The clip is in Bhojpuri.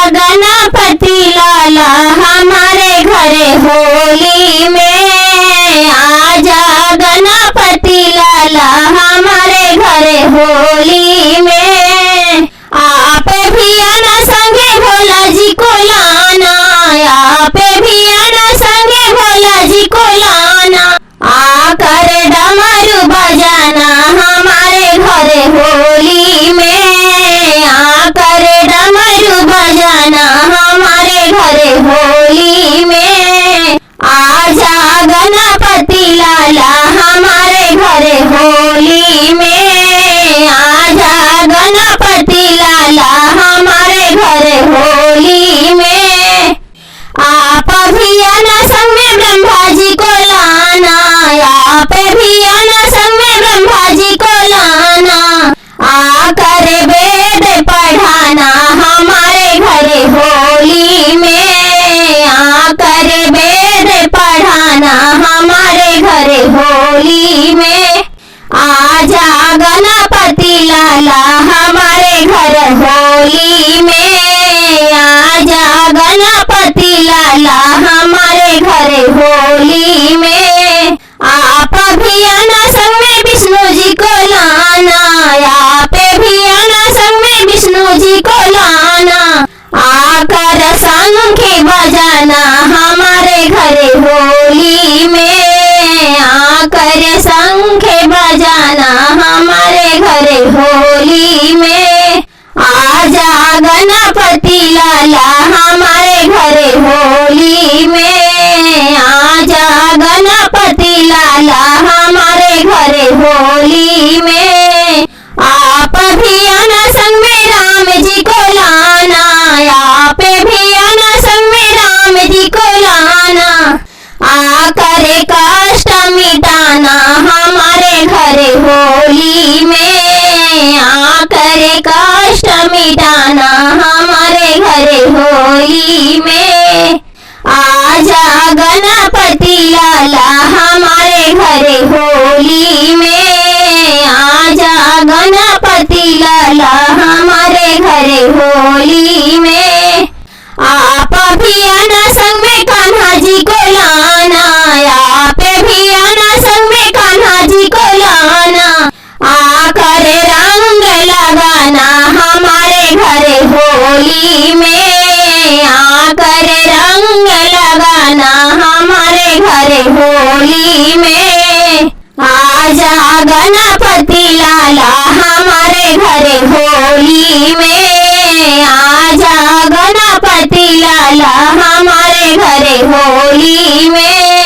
गणपति लाला हमारे घरे होली में। आजा गणपति लाला हमारे घरे होली में। आप भी आना संगे भोला जी को लाना, आप भी आना संगे भोला जी को लाना। आकर डमरू बजाना हमारे घरे होली में। आकर डमरू बजाना हमारे घरे होली में। आजा गणपति लाला हमारे घरे होली में। आजा गणपति लाला हमारे घरे होली में। आप भी आना संग में ब्रह्मा जी को लाना, आप भी आना संग में ब्रह्मा जी को लाना। आकर वेद पढ़ाना हमारे घरे होली में। आकर वेद पढ़ाना हमारे घरे होली में। आजा गणपति लाला हमारे घर होली में। आजा गणपति लाला हमारे घरे होली में। आप भी आना संग में विष्णु जी को लाना, आप भी आना संग में विष्णु जी को लाना। आकर शंख बजाना हमारे घरे होली में। आकर शंख बजाना हमारे घरे होली में। आजा गणपति लाला हमारे घरे होली में। आजा गणपति लाला हमारे घरे होली में। आप भी आना संग में राम जी को लाना, आप भी आना संग में राम जी को लाना। आकर कष्ट मिटाना हमारे घरे होली में। आकर कष्ट मिटाना हमारे घरे होली में। आजा गणपति लाला हमारे घरे होली में। आजा गणपति लाला हमारे घरे होली में। आप भी आना संग में कान्हा जी को लाना, आप भी आना संग में कान्हा जी को लाना। आकर रंग लगाना हमारे घरे होली में। आकर रंग लगाना हमारे घरे होली में। आजा गणपति लाला हमारे घरे होली में। आजा गणपति लाला हमारे घरे होली में।